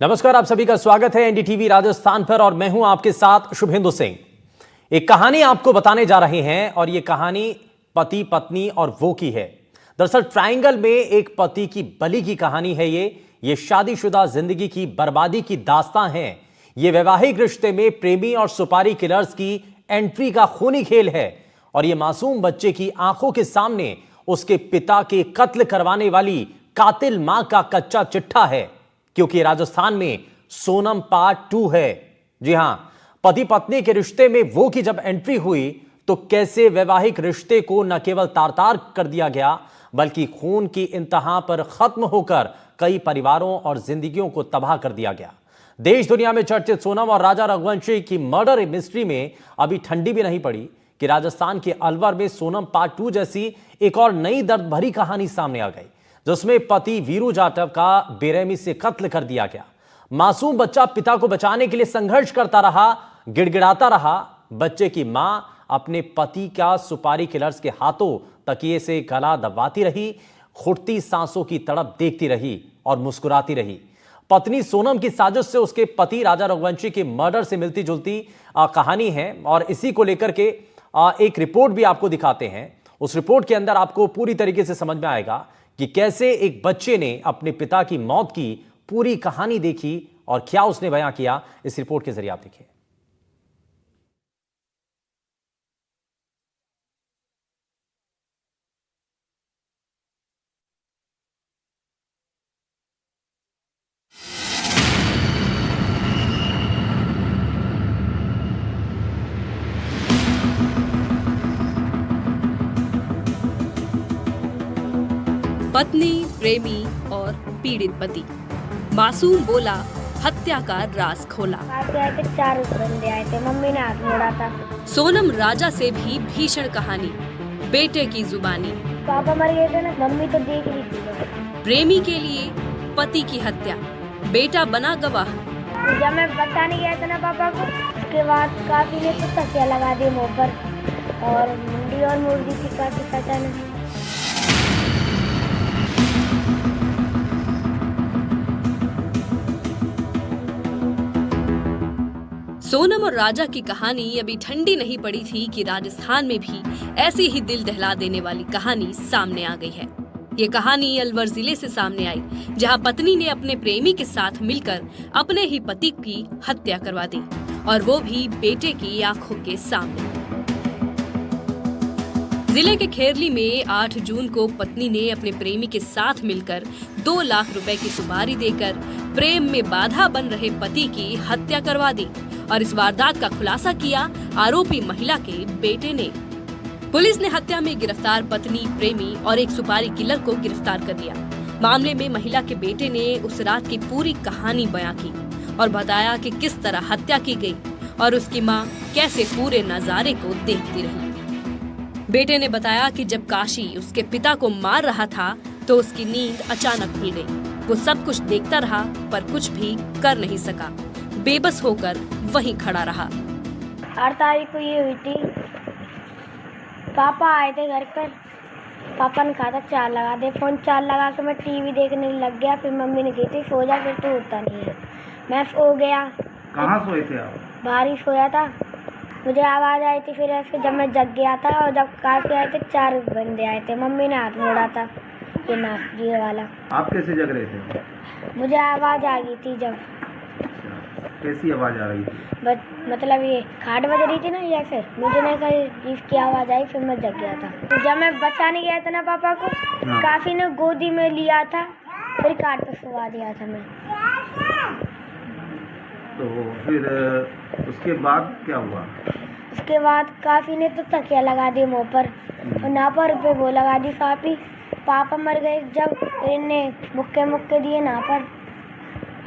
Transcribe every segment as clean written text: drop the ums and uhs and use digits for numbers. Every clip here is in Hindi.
नमस्कार, आप सभी का स्वागत है एनडीटीवी राजस्थान पर और मैं हूं आपके साथ शुभेंदु सिंह। एक कहानी आपको बताने जा रहे हैं और यह कहानी पति पत्नी और वो की है। दरअसल ट्रायंगल में एक पति की बलि की कहानी है। ये शादीशुदा जिंदगी की बर्बादी की दास्तां है। ये वैवाहिक रिश्ते में प्रेमी और सुपारी किलर्स की एंट्री का खूनी खेल है और ये मासूम बच्चे की आंखों के सामने उसके पिता के कत्ल करवाने वाली कातिल मां का कच्चा चिट्ठा है, क्योंकि राजस्थान में सोनम पार्ट 2 है। जी हां, पति पत्नी के रिश्ते में वो की जब एंट्री हुई तो कैसे वैवाहिक रिश्ते को न केवल तार-तार कर दिया गया बल्कि खून की इंतहा पर खत्म होकर कई परिवारों और जिंदगियों को तबाह कर दिया गया। देश दुनिया में चर्चित सोनम और राजा रघुवंशी की मर्डर मिस्ट्री में अभी ठंडी भी नहीं पड़ी कि राजस्थान के अलवर में सोनम पार्ट 2 जैसी एक और नई दर्द भरी कहानी सामने आ गई, जिसमें पति वीरू जाटव का बेरहमी से कत्ल कर दिया गया। मासूम बच्चा पिता को बचाने के लिए संघर्ष करता रहा, गिड़गिड़ाता रहा। बच्चे की मां अपने पति का सुपारी किलर्स के हाथों तकिए से गला दबाती रही, घुटती सांसों की तड़प देखती रही और मुस्कुराती रही। पत्नी सोनम की साजिश से उसके पति राजा रघुवंशी के मर्डर से मिलती जुलती कहानी है और इसी को लेकर के एक रिपोर्ट भी आपको दिखाते हैं। उस रिपोर्ट के अंदर आपको पूरी तरीके से समझ में आएगा कि कैसे एक बच्चे ने अपने पिता की मौत की पूरी कहानी देखी और क्या उसने बयां किया। इस रिपोर्ट के जरिए आप देखिए। पत्नी, प्रेमी और पीड़ित पति। मासूम बोला, हत्या का राज खोला। आए थे 4 बंदे आए थे, मम्मी ने हाथ मोड़ा था। सोनम राजा से भी भीषण कहानी, बेटे की जुबानी। पापा मर गए थे ना, मम्मी तो देख रही थी। प्रेमी के लिए पति की हत्या, बेटा बना गवाह। जब मैं बताने गया था ना पापा को, उसके बाद काफी ने तो तकिया लगा दिया मुंह पर और मुंडी और मोड़ दी थी काफी चाचा ने। सोनम और राजा की कहानी अभी ठंडी नहीं पड़ी थी कि राजस्थान में भी ऐसी ही दिल दहला देने वाली कहानी सामने आ गई है। ये कहानी अलवर जिले से सामने आई, जहां पत्नी ने अपने प्रेमी के साथ मिलकर अपने ही पति की हत्या करवा दी और वो भी बेटे की आंखों के सामने। जिले के खेरली में 8 जून को पत्नी ने अपने प्रेमी के साथ मिलकर 2 लाख रुपए की सुपारी देकर प्रेम में बाधा बन रहे पति की हत्या करवा दी और इस वारदात का खुलासा किया आरोपी महिला के बेटे ने। पुलिस ने हत्या में गिरफ्तार पत्नी, प्रेमी और एक सुपारी किलर को गिरफ्तार कर लिया। मामले में महिला के बेटे ने उस रात की पूरी कहानी बयां की और बताया कि किस तरह हत्या की गई और उसकी मां कैसे पूरे नजारे को देखती रही। बेटे ने बताया कि जब काशी उसके पिता को मार रहा था तो उसकी नींद अचानक खुल गई। वो सब कुछ देखता रहा पर कुछ भी कर नहीं सका, बेबस होकर वहीं खड़ा रहा। 8 तारीख को ये हुई थी। पापा आए थे घर पर, पापा ने कहा था चार्ज लगा दे। फोन चार्ज लगा के मैं टीवी देखने लग गया। फिर मम्मी ने कही थी सो जा, फिर तो होता नहीं है। मैं सो गया। कहाँ सोए थे आप? बाहर ही सोया था। मुझे आवाज़ आई थी। फिर ऐसे जब मैं जग गया था और जब काफी आए थे 4 बंदे आए थे। मम्मी ने हाथ मोड़ा था, ये वाला। आप कैसे जग रहे थे? मुझे आवाज़ आ गई थी। जब कैसी आवाज आ रही थी? मतलब ये खाट बज रही थी ना, या फिर मुझे नहीं कही इसकी आवाज़ आई। फिर मैं जग गया था। जब मैं बचाने गया था ना पापा को, काफी ने गोदी में लिया था, फिर खाट पर सुला दिया था मैं। तो फिर उसके बाद क्या हुआ? उसके बाद काफी ने तो तकिया लगा दी मुँह पर और ना पर पे वो लगा दी सापी। पापा मर गए जब इन्हें मुक्के दिए ना पर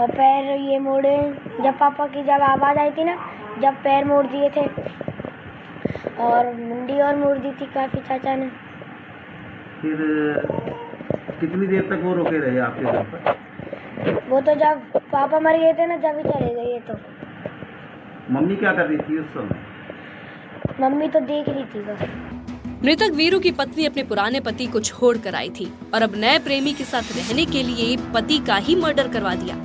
और पैर ये मोड़े। जब पापा की जब आवाज़ आई थी ना, जब पैर मोड़ दिए थे और मुंडी और मोड़ दी थी काफी चाचा ने। फिर कितनी देर तक वो रुके रहे आपके घर पर? वो तो जब पापा मर गए थे ना, जब ही चले गए। तो मम्मी क्या कर रही थी उस समय? मम्मी तो देख रही थी बस। मृतक वीरू की पत्नी अपने पुराने पति को छोड़कर आई थी और अब नए प्रेमी के साथ रहने के लिए पति का ही मर्डर करवा दिया।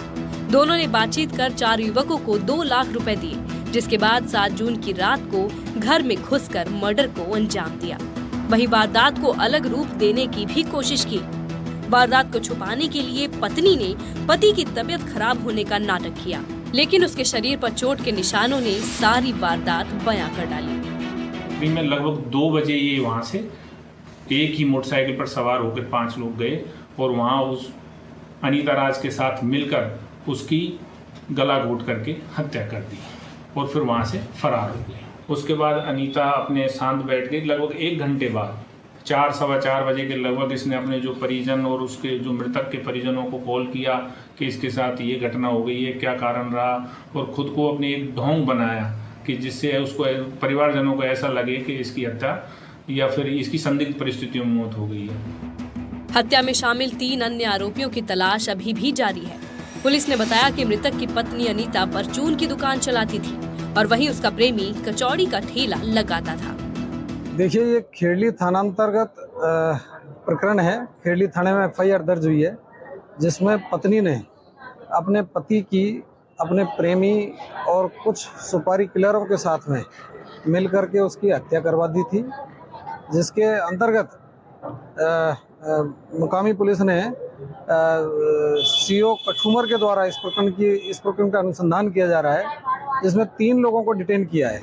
दोनों ने बातचीत कर 4 युवकों को 2 लाख रुपए दिए, जिसके बाद 7 जून की रात को घर में घुसकर मर्डर को अंजाम दिया। वहीं वारदात को अलग रूप देने की भी कोशिश की। वारदात को छुपाने के लिए पत्नी ने पति की तबीयत खराब होने का नाटक किया, लेकिन उसके शरीर पर चोट के निशानों ने सारी वारदात बयां कर डाली। दिन में लगभग 2 बजे ये वहाँ से एक ही मोटरसाइकिल पर सवार होकर 5 लोग गए और वहाँ उस अनीता राज के साथ मिलकर उसकी गला घोट करके हत्या कर दी और फिर वहाँ से फरार हो गए। उसके बाद अनीता अपने शांत बैठ गई। लगभग 1 घंटे बाद 4 सवा 4 बजे के लगभग इसने अपने जो परिजन और उसके जो मृतक के परिजनों को कॉल किया कि इसके साथ ये घटना हो गई है, क्या कारण रहा, और ख़ुद को अपने एक ढोंग बनाया कि जिससे उसको परिवारजनों को ऐसा लगे कि इसकी हत्या या फिर इसकी संदिग्ध परिस्थितियों में मौत हो गई है। हत्या में शामिल 3 अन्य आरोपियों की तलाश अभी भी जारी है। पुलिस ने बताया कि मृतक की पत्नी अनीता परचून की दुकान चलाती थी और वहीं उसका प्रेमी कचौड़ी का ठेला लगाता था। देखिए, ये खेड़ली थानांतर्गत प्रकरण है। खेड़ली थाने में FIR दर्ज हुई है, जिसमें पत्नी ने अपने पति की अपने प्रेमी और कुछ सुपारी किलरों के साथ में मिल करके उसकी हत्या करवा दी थी, जिसके अंतर्गत मुकामी पुलिस ने CO कठुमर के द्वारा इस प्रकरण का अनुसंधान किया जा रहा है, जिसमें 3 लोगों को डिटेन किया है।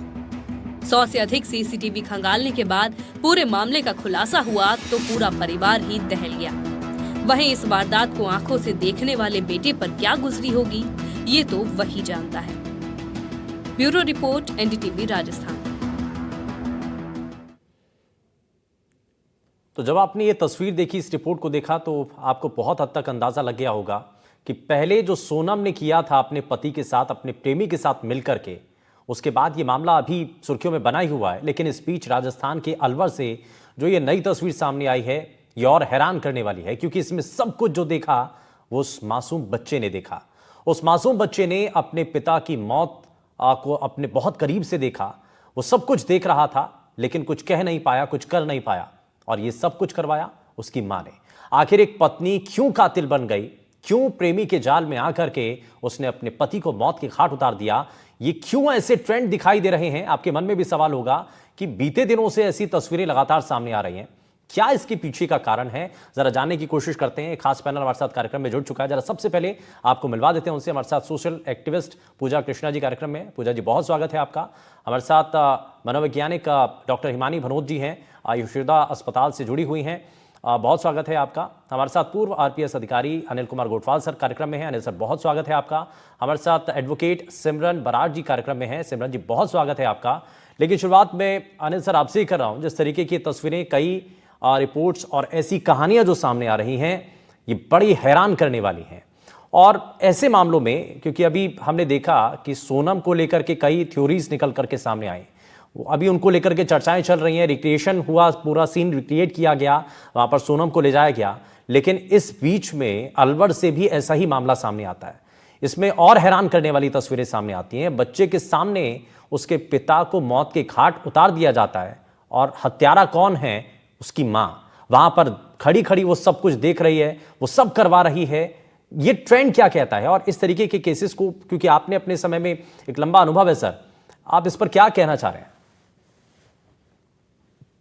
100 से अधिक CCTV खंगालने के बाद पूरे मामले का खुलासा हुआ तो पूरा परिवार ही दहल गया। वहीं इस वारदात को आंखों से देखने वाले बेटे पर क्या गुजरी होगी, ये तो वही जानता है। Bureau report, NDTV Rajasthan. तो जब आपने ये तस्वीर देखी, इस रिपोर्ट को देखा, तो आपको बहुत हद तक अंदाजा लग गया होगा कि पहले जो सोनम ने किया था अपने पति के साथ, अपने प्रेमी के साथ मिलकर के, उसके बाद ये मामला अभी सुर्खियों में बना ही हुआ है। लेकिन इस बीच राजस्थान के अलवर से जो ये नई तस्वीर सामने आई है, ये और हैरान करने वाली है, क्योंकि इसमें सब कुछ जो देखा वो उस मासूम बच्चे ने देखा। उस मासूम बच्चे ने अपने पिता की मौत को अपने बहुत करीब से देखा। वो सब कुछ देख रहा था, लेकिन कुछ कह नहीं पाया, कुछ कर नहीं पाया, और ये सब कुछ करवाया उसकी मां ने। आखिर एक पत्नी क्यों कातिल बन गई, क्यों प्रेमी के जाल में आकर के उसने अपने पति को मौत के घाट उतार दिया, ये क्यों ऐसे ट्रेंड दिखाई दे रहे हैं? आपके मन में भी सवाल होगा कि बीते दिनों से ऐसी तस्वीरें लगातार सामने आ रही हैं, क्या इसके पीछे का कारण है? जरा जानने की कोशिश करते हैं। एक खास पैनल हमारे साथ कार्यक्रम में जुड़ चुका है। जरा सबसे पहले आपको मिलवा देते हैं उनसे। हमारे साथ सोशल एक्टिविस्ट पूजा कृष्णा जी कार्यक्रम में। पूजा जी, बहुत स्वागत है आपका। हमारे साथ मनोवैज्ञानिक डॉक्टर हिमानी भनोत जी हैं, आयुर्वेदा अस्पताल से जुड़ी हुई हैं, बहुत स्वागत है आपका। हमारे साथ पूर्व RPS अधिकारी अनिल कुमार गोटवाल सर कार्यक्रम में हैं। अनिल सर, बहुत स्वागत है आपका। हमारे साथ एडवोकेट सिमरन बराड़ जी कार्यक्रम में हैं। सिमरन जी, बहुत स्वागत है आपका। लेकिन शुरुआत में अनिल सर आपसे ही कर रहा हूं, जिस तरीके की तस्वीरें, कई रिपोर्ट्स और ऐसी कहानियां जो सामने आ रही हैं, ये बड़ी हैरान करने वाली हैं। और ऐसे मामलों में, क्योंकि अभी हमने देखा कि सोनम को लेकर के कई थ्योरीज निकल करके सामने आई, अभी उनको लेकर के चर्चाएं चल रही हैं, रिक्रिएशन हुआ, पूरा सीन रिक्रिएट किया गया, वहां पर सोनम को ले जाया गया। लेकिन इस बीच में अलवर से भी ऐसा ही मामला सामने आता है। इसमें और हैरान करने वाली तस्वीरें सामने आती हैं। बच्चे के सामने उसके पिता को मौत के घाट उतार दिया जाता है, और हत्यारा कौन है? उसकी मां वहां पर खड़ी खड़ी वो सब कुछ देख रही है, वो सब करवा रही है। ये ट्रेंड क्या कहता है? और इस तरीके के केसेस को, क्योंकि आपने अपने समय में एक लंबा अनुभव है सर, आप इस पर क्या कहना चाह रहे हैं?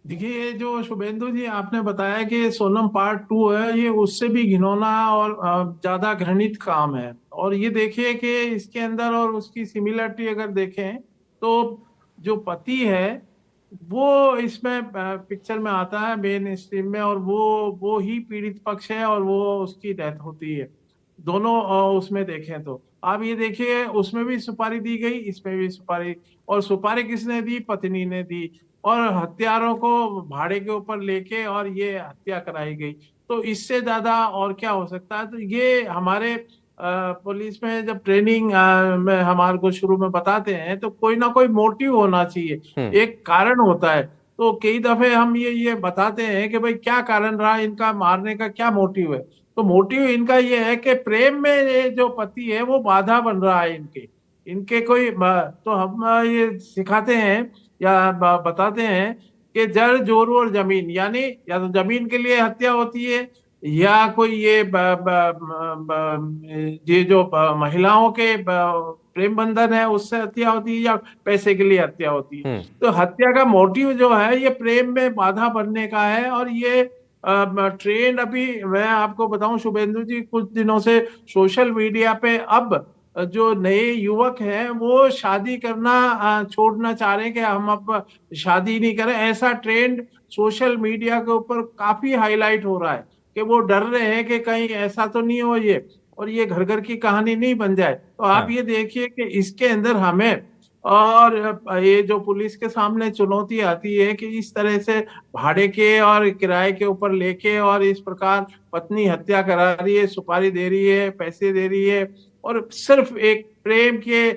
देखिए, ये जो शुभेंदु जी आपने बताया कि सोनम पार्ट 2 है, ये उससे भी घिनौना और ज्यादा घृणित काम है। और ये देखिए कि इसके अंदर और उसकी सिमिलरिटी अगर देखें तो जो पति है वो इसमें पिक्चर में आता है मेन स्ट्रीम में, और वो ही पीड़ित पक्ष है और वो उसकी डेथ होती है। दोनों उसमें देखें तो आप ये देखिए, उसमें भी सुपारी दी गई, इसमें भी सुपारी। और सुपारी किसने दी? पत्नी ने दी। और हत्यारों को भाड़े के ऊपर लेके और ये हत्या कराई गई। तो इससे ज्यादा और क्या हो सकता है? तो ये हमारे पुलिस में जब ट्रेनिंग में हमारे को शुरू में बताते हैं तो कोई ना कोई मोटिव होना चाहिए, एक कारण होता है। तो कई दफे हम ये बताते हैं कि भाई क्या कारण रहा इनका मारने का, क्या मोटिव है? तो मोटिव इनका ये है कि प्रेम में ये जो पति है वो बाधा बन रहा है इनके कोई। तो हम ये सिखाते हैं या बताते हैं कि जड़, जोरू और जमीन, यानी या तो जमीन के लिए हत्या होती है या कोई ये जो महिलाओं के प्रेम बंधन है उससे हत्या होती है, या पैसे के लिए हत्या होती है। तो हत्या का मोटिव जो है ये प्रेम में बाधा बनने का है। और ये ट्रेंड अभी मैं आपको बताऊं शुभेंदु जी, कुछ दिनों से सोशल मीडिया पे अब जो नए युवक हैं वो शादी करना छोड़ना चाह रहे हैं कि हम अब शादी नहीं करें। ऐसा ट्रेंड सोशल मीडिया के ऊपर काफी हाईलाइट हो रहा है कि वो डर रहे हैं कि कहीं ऐसा तो नहीं हो ये, और ये घर घर की कहानी नहीं बन जाए। तो आप ये देखिए कि इसके अंदर हमें और ये जो पुलिस के सामने चुनौती आती है कि इस तरह से भाड़े के और किराए के ऊपर लेके और इस प्रकार पत्नी हत्या करा रही है, सुपारी दे रही है, पैसे दे रही है, और सिर्फ एक प्रेम के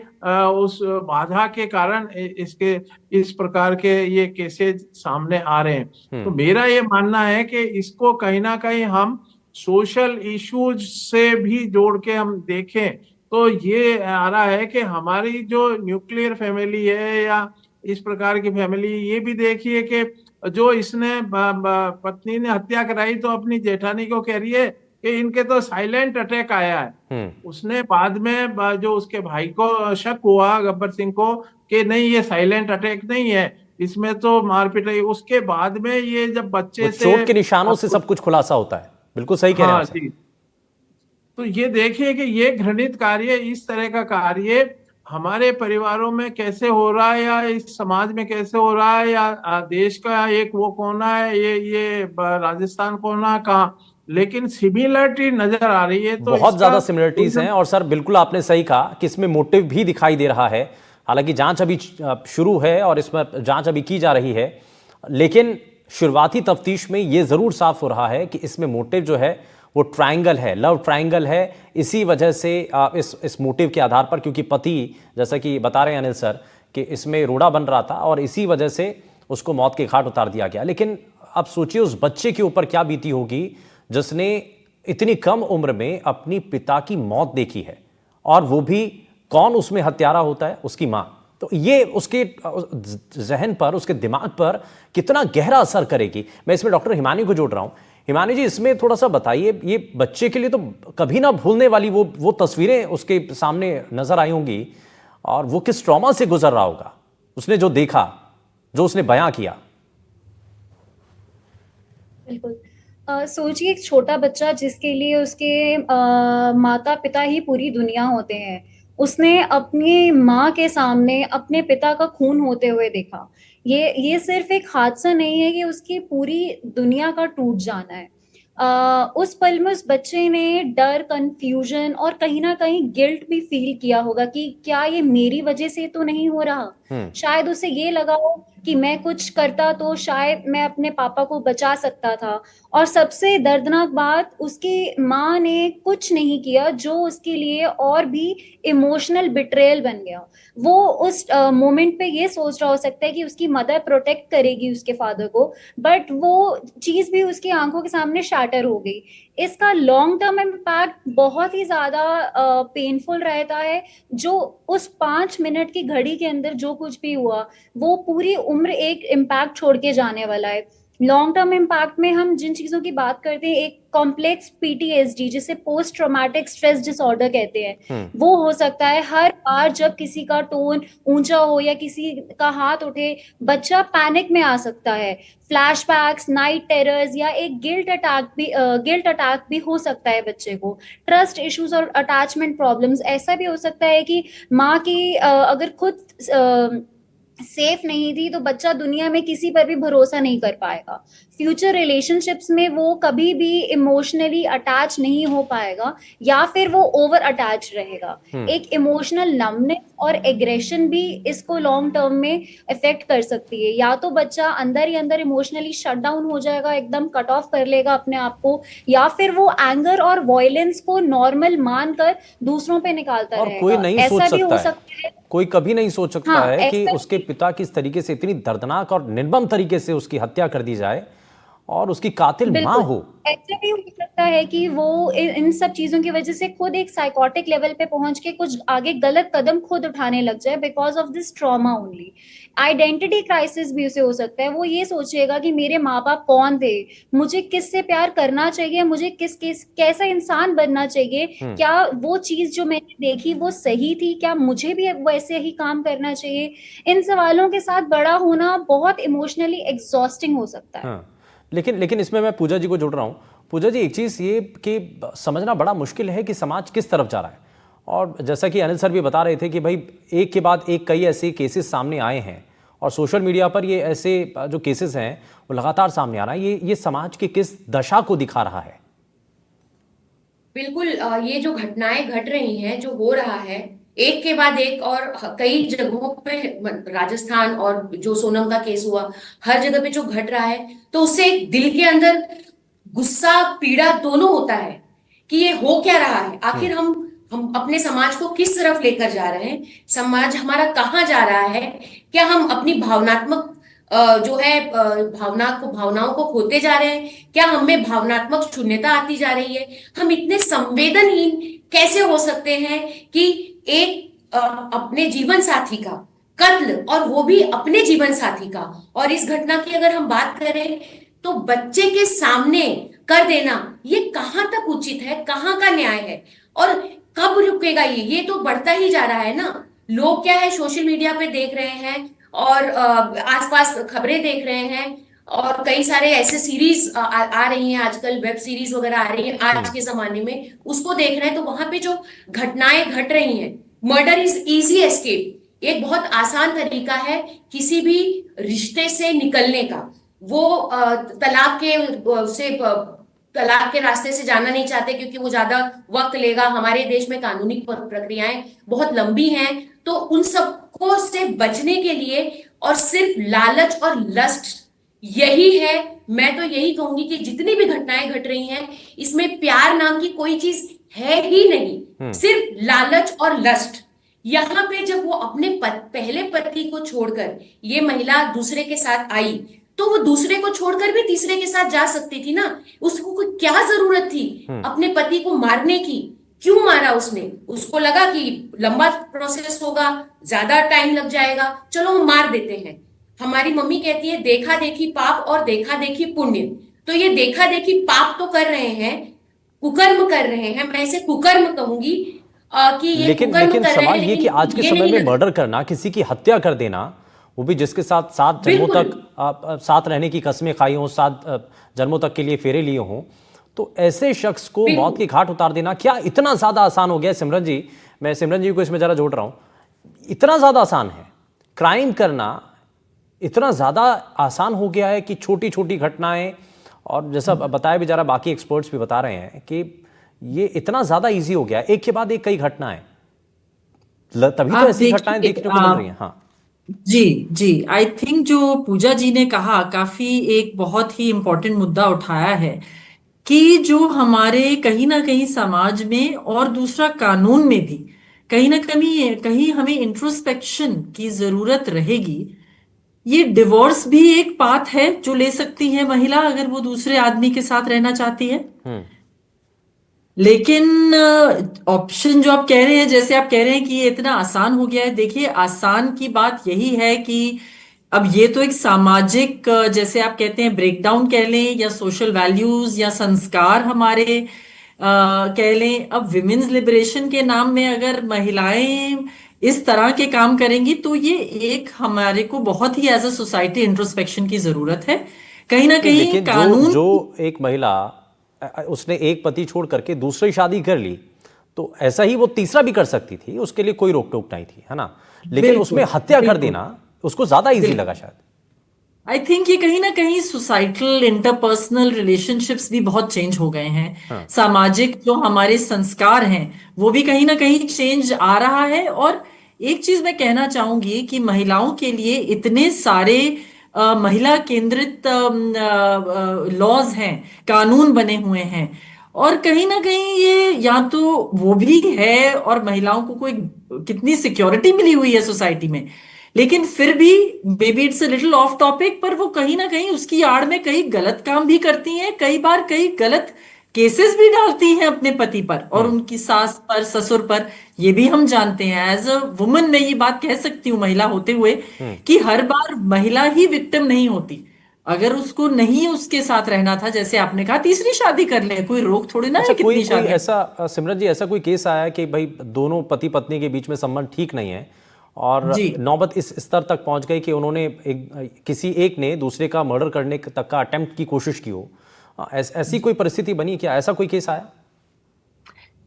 उस बाधा के कारण इसके इस प्रकार के ये केसेस सामने आ रहे हैं। तो मेरा ये मानना है कि इसको कहीं ना कहीं हम सोशल इश्यूज से भी जोड़ के हम देखें तो ये आ रहा है कि हमारी जो न्यूक्लियर फैमिली है या इस प्रकार की फैमिली, ये भी देखिए कि जो इसने पत्नी ने हत्या कराई तो अपनी जेठानी को कह रही है कि इनके तो साइलेंट अटैक आया है। उसने बाद में जो उसके भाई को शक हुआ गब्बर सिंह को कि नहीं ये साइलेंट अटैक नहीं है, इसमें तो मारपीट है। उसके बाद में ये जब बच्चे से चोट के निशानों से सब कुछ खुलासा होता है। बिल्कुल सही कह रहे हैं आप सर। तो ये देखिए कि ये घृणित कार्य, इस तरह का कार्य हमारे परिवारों में कैसे हो रहा है या इस समाज में कैसे हो रहा है, या देश का एक वो कोना है, ये राजस्थान कोना कहाँ, लेकिन सिमिलरिटी नजर आ रही है। तो बहुत ज्यादा सिमिलरिटीज हैं। और सर बिल्कुल आपने सही कहा कि इसमें मोटिव भी दिखाई दे रहा है। हालांकि जांच अभी शुरू है और इसमें जांच अभी की जा रही है, लेकिन शुरुआती तफ्तीश में यह जरूर साफ हो रहा है कि इसमें मोटिव जो है वो ट्रायंगल है, लव ट्रायंगल है। इसी वजह से इस मोटिव के आधार पर, क्योंकि पति जैसा कि बता रहे हैं अनिल सर कि इसमें रोड़ा बन रहा था और इसी वजह से उसको मौत के घाट उतार दिया गया। लेकिन अब सोचिए उस बच्चे के ऊपर क्या बीती होगी जिसने इतनी कम उम्र में अपनी पिता की मौत देखी है, और वो भी कौन उसमें हत्यारा होता है, उसकी मां। तो ये उसके जहन पर, उसके दिमाग पर कितना गहरा असर करेगी। मैं इसमें डॉक्टर हिमानी को जोड़ रहा हूं। हिमानी जी, इसमें थोड़ा सा बताइए, ये बच्चे के लिए तो कभी ना भूलने वाली वो तस्वीरें उसके सामने नजर आई होंगी, और वो किस ट्रॉमा से गुजर रहा होगा, उसने जो देखा, जो उसने बयां किया। बिल्कुल। सोचिए एक छोटा बच्चा जिसके लिए उसके माता पिता ही पूरी दुनिया होते हैं, उसने अपनी माँ के सामने अपने पिता का खून होते हुए देखा। ये सिर्फ एक हादसा नहीं है, कि उसकी पूरी दुनिया का टूट जाना है। उस पल में उस बच्चे ने डर, कंफ्यूजन और कहीं ना कहीं गिल्ट भी फील किया होगा कि क्या ये मेरी वजह से तो नहीं हो रहा। शायद उसे ये लगा हो कि मैं कुछ करता तो शायद मैं अपने पापा को बचा सकता था। और सबसे दर्दनाक बात, उसकी माँ ने कुछ नहीं किया जो उसके लिए और भी इमोशनल बिट्रेयल बन गया। वो उस मोमेंट पे ये सोच रहा हो सकता है कि उसकी मदर प्रोटेक्ट करेगी उसके फादर को, बट वो चीज भी उसकी आंखों के सामने शैटर हो गई। इसका लॉन्ग टर्म इम्पैक्ट बहुत ही ज्यादा पेनफुल रहता है। जो उस 5 मिनट की घड़ी के अंदर जो कुछ भी हुआ, वो पूरी उम्र एक इम्पैक्ट छोड़ के जाने वाला है। लॉन्ग टर्म इम्पैक्ट में हम जिन चीजों की बात करते हैं, एक कॉम्प्लेक्स PTSD, जिसे पोस्ट ट्रॉमेटिक स्ट्रेस डिसऑर्डर कहते हैं, वो हो सकता है। हर बार जब किसी का टोन ऊंचा हो या किसी का हाथ उठे, बच्चा पैनिक में आ सकता है। फ्लैशबैक्स, नाइट टेरर्स या एक गिल्ट अटैक भी हो सकता है बच्चे को। ट्रस्ट इश्यूज और अटैचमेंट प्रॉब्लम्स, ऐसा भी हो सकता है कि माँ की अगर खुद सेफ नहीं थी तो बच्चा दुनिया में किसी पर भी भरोसा नहीं कर पाएगा। फ्यूचर रिलेशनशिप्स में वो कभी भी इमोशनली अटैच नहीं हो पाएगा, या फिर वो ओवर अटैच रहेगा। एक इमोशनल नमनेस और एग्रेशन भी इसको लॉन्ग टर्म में इफेक्ट कर सकती है। या तो बच्चा अंदर ही अंदर इमोशनली शट डाउन हो जाएगा, एकदम कट ऑफ कर लेगा अपने आप को, या फिर वो एंगर और वायलेंस को नॉर्मल मानकर दूसरों पे निकालता रहेगा। कोई नहीं सोच ऐसा भी हो सकता सकता है, कोई कभी नहीं सोच सकता है कि उसके पिता की इस तरीके से, इतनी दर्दनाक और निर्मम तरीके से उसकी हत्या कर दी जाए, और उसकी कातिल माँ बिल्कुल हो। ऐसे भी हो सकता है कि वो इन सब चीजों की वजह से खुद एक साइकोटिक लेवल पे पहुंच के कुछ आगे गलत कदम खुद उठाने लग जाए because of this trauma only. Identity crisis भी उसे हो सकता है, वो ये सोचेगा कि मेरे माँ बाप कौन थे, मुझे किससे प्यार करना चाहिए, मुझे किस कैसा इंसान बनना चाहिए, क्या वो चीज जो मैंने देखी वो सही थी, क्या मुझे भी वैसे ही काम करना चाहिए। इन सवालों के साथ बड़ा होना बहुत इमोशनली एग्जॉस्टिंग हो सकता है। हाँ, लेकिन इसमें मैं पूजा जी को जोड़ रहा हूँ। पूजा जी, एक चीज़ ये कि समझना बड़ा मुश्किल है कि समाज किस तरफ जा रहा है। और जैसा कि अनिल सर भी बता रहे थे कि भाई एक के बाद एक कई ऐसे केसेस सामने आए हैं और सोशल मीडिया पर ये ऐसे जो केसेस हैं वो लगातार सामने आ रहा है। ये समाज की किस दशा को दिखा रहा है? बिल्कुल ये जो घटनाएं घट रही हैं, जो हो रहा है एक के बाद एक, और कई जगहों पे राजस्थान और जो सोनम का केस हुआ, हर जगह पे जो घट रहा है, तो उससे एक दिल के अंदर गुस्सा पीड़ा दोनों होता है कि ये हो क्या रहा है। आखिर हम अपने समाज को किस तरफ लेकर जा रहे हैं, समाज हमारा कहाँ जा रहा है। क्या हम अपनी भावनात्मक जो है भावनाओं को खोते जा रहे हैं, क्या हमें भावनात्मक शून्यता आती जा रही है। हम इतने संवेदनहीन कैसे हो सकते हैं कि एक अपने जीवन साथी का कत्ल, और वो भी अपने जीवन साथी का, और इस घटना की अगर हम बात करें तो बच्चे के सामने कर देना, ये कहां तक उचित है, कहां का न्याय है, और कब रुकेगा ये तो बढ़ता ही जा रहा है ना। लोग क्या है, सोशल मीडिया पे देख रहे हैं और आसपास खबरें देख रहे हैं, और कई सारे ऐसे सीरीज आ रही हैं आजकल, वेब सीरीज वगैरह आ रही है आज के जमाने में, उसको देख रहे हैं। तो वहां पे जो घटनाएं घट रही हैं, मर्डर इज इजी एस्केप, एक बहुत आसान तरीका है किसी भी रिश्ते से निकलने का। वो तलाक के रास्ते से जाना नहीं चाहते क्योंकि वो ज्यादा वक्त लेगा। हमारे देश में कानूनी प्रक्रियाएं बहुत लंबी हैं, तो उन सबको से बचने के लिए, और सिर्फ लालच और लस्ट यही है। मैं तो यही कहूंगी कि जितनी भी घटनाएं घट रही हैं, इसमें प्यार नाम की कोई चीज है ही नहीं, सिर्फ लालच और लस्ट। यहाँ पे जब वो अपने पहले पति को छोड़कर ये महिला दूसरे के साथ आई, तो वो दूसरे को छोड़कर भी तीसरे के साथ जा सकती थी ना। उसको कोई क्या जरूरत थी अपने पति को मारने की? क्यों मारा उसने? उसको लगा कि लंबा प्रोसेस होगा, ज्यादा टाइम लग जाएगा, चलो हम मार देते हैं। हमारी मम्मी कहती है देखा देखी पाप और देखा देखी पुण्य। तो ये देखा देखी पाप तो कर रहे हैं, कुकर्म कर रहे हैं, मैं इसे कुकर्म कहूंगी कि ये लेकिन कुकर्म कर रहे हैं। सवाल ये कि आज के समय में मर्डर करना, किसी की हत्या कर देना, वो भी जिसके साथ 7 जन्मों तक साथ रहने की कस्में खाई हों, 7 जन्मों तक के लिए फेरे लिए हों, तो ऐसे शख्स को मौत की घाट उतार देना क्या इतना ज्यादा आसान हो गया है? सिमरन जी, मैं सिमरन जी को इसमें जरा जोड़ रहा हूं, इतना ज्यादा आसान है क्राइम करना, इतना ज्यादा आसान हो गया है कि छोटी छोटी घटनाएं, और जैसा बताया भी जा रहा, बाकी एक्सपर्ट्स भी बता रहे हैं कि ये इतना ज्यादा इजी हो गया है, एक के बाद एक कई घटनाएं, तभी तो ऐसी घटनाएं देखने को मिल रही हैं। हाँ जी, आई थिंक जो पूजा जी ने कहा काफी एक बहुत ही इम्पोर्टेंट मुद्दा उठाया है कि जो हमारे कहीं ना कहीं समाज में और दूसरा कानून में भी कहीं ना कहीं हमें इंट्रोस्पेक्शन की जरूरत रहेगी। ये डिवोर्स भी एक पाथ है जो ले सकती है महिला अगर वो दूसरे आदमी के साथ रहना चाहती है। लेकिन ऑप्शन जो आप कह रहे हैं, जैसे आप कह रहे हैं कि ये इतना आसान हो गया है, देखिए आसान की बात यही है कि अब ये तो एक सामाजिक, जैसे आप कहते हैं ब्रेकडाउन कह लें, या सोशल वैल्यूज या संस्कार हमारे कह लें। अब विमेन्स लिबरेशन के नाम में अगर महिलाएं इस तरह के काम करेंगी तो ये एक हमारे को बहुत ही एज अ सोसाइटी इंट्रोस्पेक्शन की जरूरत है कहीं ना कहीं। लेकिन कानून जो एक महिला उसने एक पति छोड़ करके दूसरी शादी कर ली, तो ऐसा ही वो तीसरा भी कर सकती थी, उसके लिए कोई रोक टोक नहीं थी, है ना। लेकिन उसमें हत्या कर देना उसको ज्यादा इजी लगा शायद। आई थिंक ये कहीं ना कहीं सोसाइटल इंटरपर्सनल रिलेशनशिप्स भी बहुत चेंज हो गए हैं। सामाजिक जो हमारे संस्कार हैं वो भी कहीं ना कहीं चेंज आ रहा है। और एक चीज मैं कहना चाहूंगी कि महिलाओं के लिए इतने सारे महिला केंद्रित लॉज हैं, कानून बने हुए हैं, और कहीं ना कहीं ये या तो वो भी है और महिलाओं को कोई कितनी सिक्योरिटी मिली हुई है सोसाइटी में, लेकिन फिर भी may be it's a little of topic, पर वो कहीं ना कहीं उसकी आड़ में कई गलत काम भी करती हैं, कई बार कई गलत केसेस भी डालती हैं अपने पति पर और उनकी सास पर, ससुर पर। ये भी हम जानते हैं। एज अ वुमन मैं ये बात कह सकती हूँ, महिला होते हुए, कि हर बार महिला ही विक्टिम नहीं होती। अगर उसको नहीं उसके साथ रहना था, जैसे आपने कहा, तीसरी शादी कर ले, कोई रोक थोड़ी ना अच्छा, है कोई कितनी कोई शादी। ऐसा सिमरन जी, ऐसा कोई केस आया कि भाई दोनों पति पत्नी के बीच में संबंध ठीक नहीं है और जी नौबत इस स्तर तक पहुंच गई कि उन्होंने किसी एक ने दूसरे का मर्डर करने तक का अटेम्प्ट की कोशिश की हो, ऐसी कोई परिस्थिति बनी क्या? ऐसा कोई केस आया?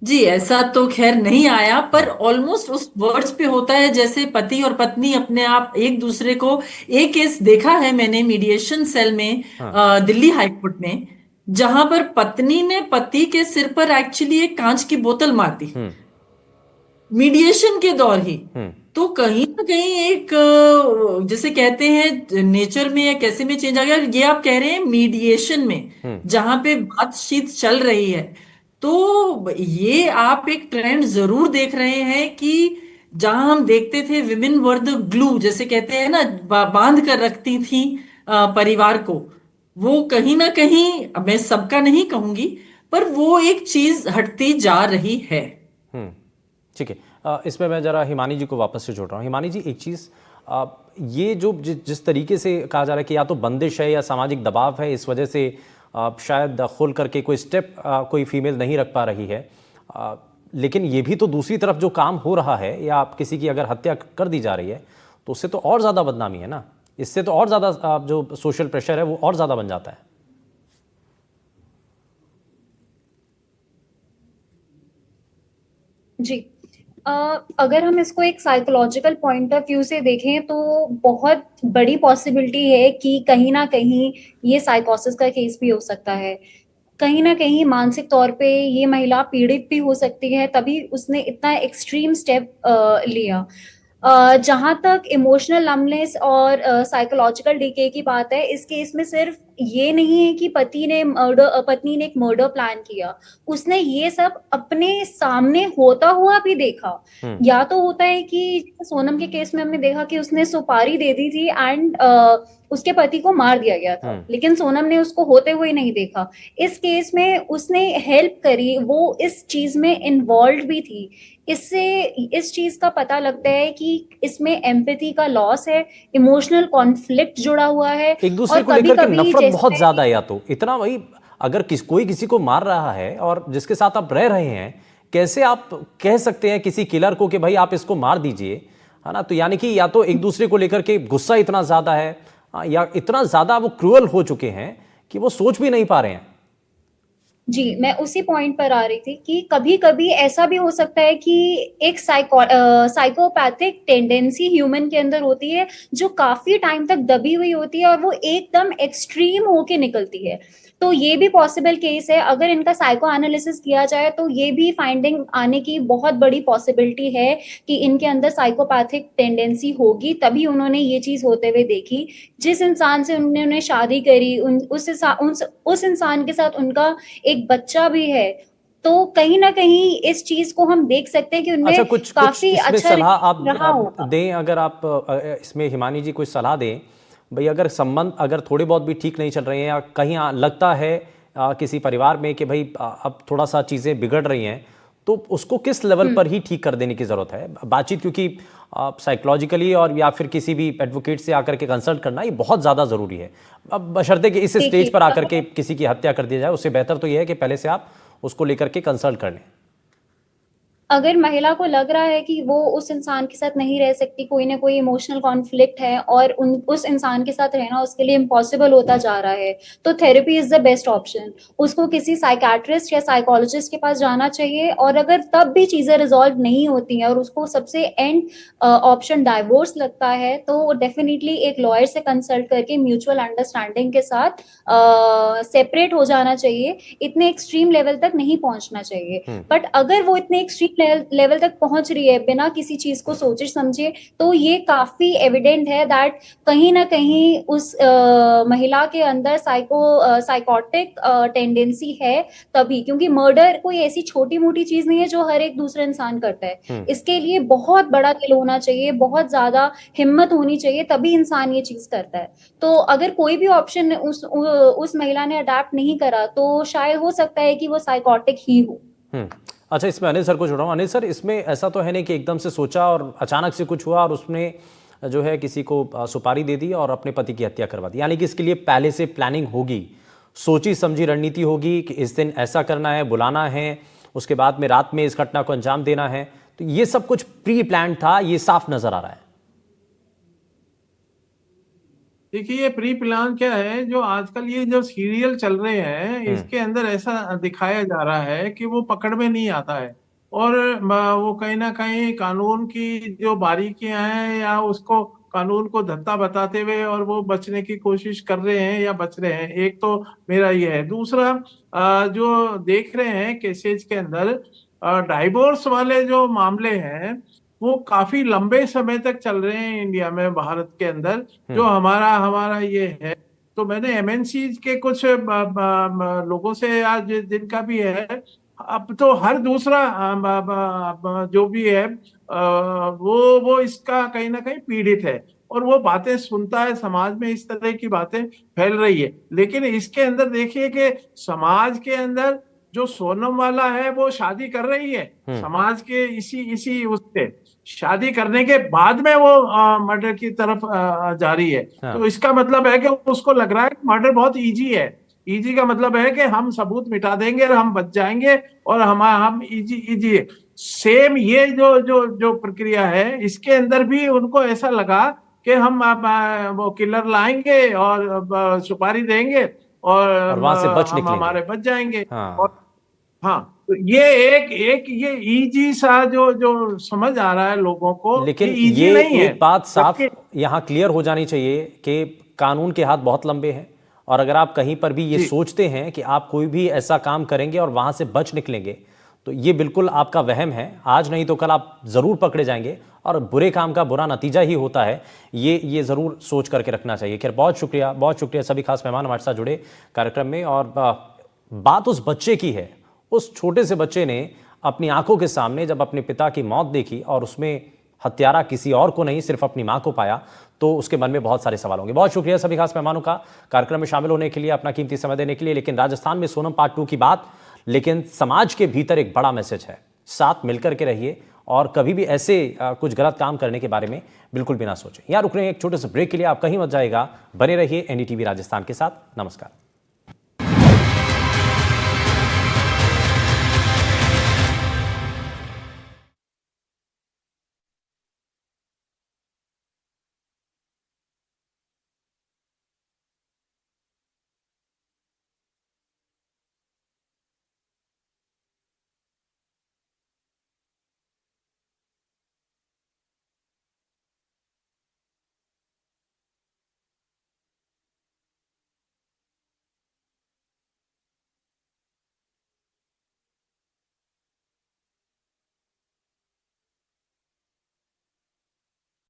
जी, ऐसा तो खैर नहीं आया, पर ऑलमोस्ट उस वर्ड्स पे होता है, जैसे पति और पत्नी अपने आप एक दूसरे को। एक केस देखा है मैंने मीडिएशन सेल में, दिल्ली हाई कोर्ट में, जहां पर पत्नी ने पति के सिर पर एक्चुअली एक कांच की बोतल मार दी मीडिएशन के दौर ही। तो कहीं ना कहीं एक जैसे कहते हैं नेचर में या कैसे में चेंज आ गया। ये आप कह रहे हैं मीडिएशन में, जहां पे बातचीत चल रही है, तो ये आप एक ट्रेंड जरूर देख रहे हैं कि जहां हम देखते थे विमेन वर द ग्लू, जैसे कहते हैं ना, बांध कर रखती थी परिवार को, वो कहीं ना कहीं, अब मैं सबका नहीं कहूंगी, पर वो एक चीज हटती जा रही है। ठीक है। इसमें मैं जरा हिमानी जी को वापस से जोड़ रहा हूँ। हिमानी जी, एक चीज़, ये जो जिस तरीके से कहा जा रहा है कि या तो बंदिश है या सामाजिक दबाव है, इस वजह से शायद खोल करके कोई स्टेप कोई फीमेल नहीं रख पा रही है, लेकिन ये भी तो दूसरी तरफ जो काम हो रहा है, या आप किसी की अगर हत्या कर दी जा रही है तो उससे तो और ज़्यादा बदनामी है ना, इससे तो और ज़्यादा जो सोशल प्रेशर है वो और ज़्यादा बन जाता है। जी, अगर हम इसको एक साइकोलॉजिकल पॉइंट ऑफ व्यू से देखें तो बहुत बड़ी पॉसिबिलिटी है कि कहीं ना कहीं ये साइकोसिस का केस भी हो सकता है। कहीं ना कहीं मानसिक तौर पे ये महिला पीड़ित भी हो सकती है, तभी उसने इतना एक्सट्रीम स्टेप लिया। जहां तक इमोशनल नमनेस और साइकोलॉजिकल डीके की बात है, इस केस में सिर्फ ये नहीं है कि पत्नी ने एक मर्डर प्लान किया, उसने ये सब अपने सामने होता हुआ भी देखा। या तो होता है कि सोनम के केस में हमने देखा कि उसने सुपारी दे दी थी एंड उसके पति को मार दिया गया था, लेकिन सोनम ने उसको होते हुए नहीं देखा। इस केस में उसने हेल्प करी, वो इस चीज में इन्वॉल्व भी थी। इससे इस चीज का पता लगता है कि इसमें एम्पैथी का लॉस है, इमोशनल कॉन्फ्लिक्ट जुड़ा हुआ है, एक दूसरे को लेकर के नफरत बहुत ज्यादा है। या तो इतना, वही अगर कोई किसी को मार रहा है और जिसके साथ आप रह रहे हैं, कैसे आप कह सकते हैं किसी किलर को कि भाई आप इसको मार दीजिए, है ना? तो यानी कि या तो एक दूसरे को लेकर के गुस्सा इतना ज्यादा है, या इतना ज्यादा वो क्रूअल हो चुके हैं कि वो सोच भी नहीं पा रहे हैं। जी, मैं उसी पॉइंट पर आ रही थी कि कभी कभी ऐसा भी हो सकता है कि एक साइकोपैथिक टेंडेंसी ह्यूमन के अंदर होती है जो काफी टाइम तक दबी हुई होती है और वो एकदम एक्सट्रीम होके निकलती है। तो ये भी पॉसिबल केस है। अगर इनका साइको एनालिसिस किया जाए तो ये भी फाइंडिंग आने की बहुत बड़ी पॉसिबिलिटी है कि इनके अंदर साइकोपैथिक टेंडेंसी होगी, तभी उन्होंने ये चीज होते हुए देखी। जिस इंसान से उन्होंने शादी करी, उस इंसान के साथ उनका एक बच्चा भी है, तो कहीं ना कहीं इस चीज को हम देख सकते हैं कि उनमें अच्छा, कुछ काफी इसमें अच्छा सलाह आप रहा होगा। दें, अगर आप इसमें हिमानी जी कुछ सलाह दें भाई, अगर संबंध अगर थोड़े बहुत भी ठीक नहीं चल रहे हैं, या कहीं लगता है किसी परिवार में कि भाई अब थोड़ा सा चीज़ें बिगड़ रही हैं, तो उसको किस लेवल पर ही ठीक कर देने की ज़रूरत है? बातचीत, क्योंकि साइकोलॉजिकली और या फिर किसी भी एडवोकेट से आकर के कंसल्ट करना ये बहुत ज़्यादा ज़रूरी है। अब बशर्ते कि इस स्टेज पर आकर के किसी की हत्या कर दी जाए, उससे बेहतर तो ये है कि पहले से आप उसको लेकर के कंसल्ट कर लें। अगर महिला को लग रहा है कि वो उस इंसान के साथ नहीं रह सकती, कोई ना कोई इमोशनल कॉन्फ्लिक्ट है और उस इंसान के साथ रहना उसके लिए इम्पॉसिबल होता जा रहा है, तो therapy is the best option. उसको किसी साइकेट्रिस्ट या साइकोलॉजिस्ट के पास जाना चाहिए, और अगर तब भी चीजें रिजॉल्व नहीं होती हैं और उसको सबसे एंड ऑप्शन डाइवोर्स लगता है, तो डेफिनेटली एक लॉयर से कंसल्ट करके म्यूचुअल अंडरस्टैंडिंग के साथ सेपरेट हो जाना चाहिए। इतने एक्सट्रीम लेवल तक नहीं पहुंचना चाहिए। बट अगर वो इतने एक्सट्रीम लेवल तक पहुंच रही है बिना किसी चीज को सोचे समझे, तो ये काफी एविडेंट है दैट कहीं ना कहीं उस महिला के अंदर साइकोटिक टेंडेंसी है। तभी, क्योंकि मर्डर कोई ऐसी छोटी मोटी चीज नहीं है जो हर एक दूसरे इंसान करता है। इसके लिए बहुत बड़ा दिल होना चाहिए, बहुत ज्यादा हिम्मत होनी चाहिए, तभी इंसान ये चीज करता है। तो अगर कोई भी ऑप्शन उस महिला ने अडेप्ट नहीं करा तो शायद हो सकता है कि वो साइकोटिक ही हो। अच्छा, इसमें अनिल सर को जोड़ा हूं। अनिल सर, इसमें ऐसा तो है नहीं कि एकदम से सोचा और अचानक से कुछ हुआ और उसने जो है किसी को सुपारी दे दी और अपने पति की हत्या करवा दी, यानी कि इसके लिए पहले से प्लानिंग होगी, सोची समझी रणनीति होगी कि इस दिन ऐसा करना है, बुलाना है, उसके बाद में रात में इस घटना को अंजाम देना है। तो ये सब कुछ प्री प्लान था, ये साफ नजर आ रहा है। देखिए, ये प्री प्लान क्या है, जो आजकल ये जो सीरियल चल रहे हैं इसके अंदर ऐसा दिखाया जा रहा है कि वो पकड़ में नहीं आता है और वो कहीं ना कहीं कानून की जो बारीकियां हैं या उसको कानून को धत्ता बताते हुए और वो बचने की कोशिश कर रहे हैं या बच रहे हैं। एक तो मेरा ये है। दूसरा, जो देख रहे हैं केसेज के अंदर डाइवोर्स वाले जो मामले हैं वो काफी लंबे समय तक चल रहे हैं इंडिया में, भारत के अंदर। जो हमारा ये है, तो मैंने एमएनसी के कुछ लोगों से आज जिनका भी है, अब तो हर दूसरा जो भी है वो इसका कहीं ना कहीं पीड़ित है और वो बातें सुनता है, समाज में इस तरह की बातें फैल रही है। लेकिन इसके अंदर देखिए कि समाज के अंदर जो सोनम वाला है वो शादी कर रही है, समाज के इसी उससे शादी करने के बाद में वो मर्डर की तरफ जा रही है। तो इसका मतलब है कि उसको लग रहा है कि मर्डर बहुत इजी है। इजी का मतलब है कि हम सबूत मिटा देंगे और हम बच जाएंगे और हम इजी है। सेम ये जो प्रक्रिया है, इसके अंदर भी उनको ऐसा लगा कि हम वो किलर लाएंगे और सुपारी देंगे और वहां से बच हम हमारे बच जाएंगे। और हाँ, तो ये इजी सा जो समझ आ रहा है लोगों को, लेकिन ये नहीं है। एक बात साफ यहाँ क्लियर हो जानी चाहिए कि कानून के हाथ बहुत लंबे हैं और अगर आप कहीं पर भी ये सोचते हैं कि आप कोई भी ऐसा काम करेंगे और वहां से बच निकलेंगे, तो ये बिल्कुल आपका वहम है। आज नहीं तो कल आप जरूर पकड़े जाएंगे और बुरे काम का बुरा नतीजा ही होता है। ये जरूर सोच करके रखना चाहिए। खैर, बहुत शुक्रिया सभी खास मेहमान हमारे साथ जुड़े कार्यक्रम में। और बात उस बच्चे की है, उस छोटे से बच्चे ने अपनी आंखों के सामने जब अपने पिता की मौत देखी और उसमें हत्यारा किसी और को नहीं सिर्फ अपनी मां को पाया, तो उसके मन में बहुत सारे सवाल होंगे। बहुत शुक्रिया सभी खास मेहमानों का कार्यक्रम में शामिल होने के लिए, अपना कीमती समय देने के लिए। लेकिन राजस्थान में सोनम पार्ट 2 की बात, लेकिन समाज के भीतर एक बड़ा मैसेज है, साथ मिलकर के रहिए और कभी भी ऐसे कुछ गलत काम करने के बारे में बिल्कुल भी ना सोचें। यहाँ रुक रहे हैं एक छोटे से ब्रेक के लिए, आप कहीं मत जाएगा, बने रहिए एनडीटीवी राजस्थान के साथ। नमस्कार।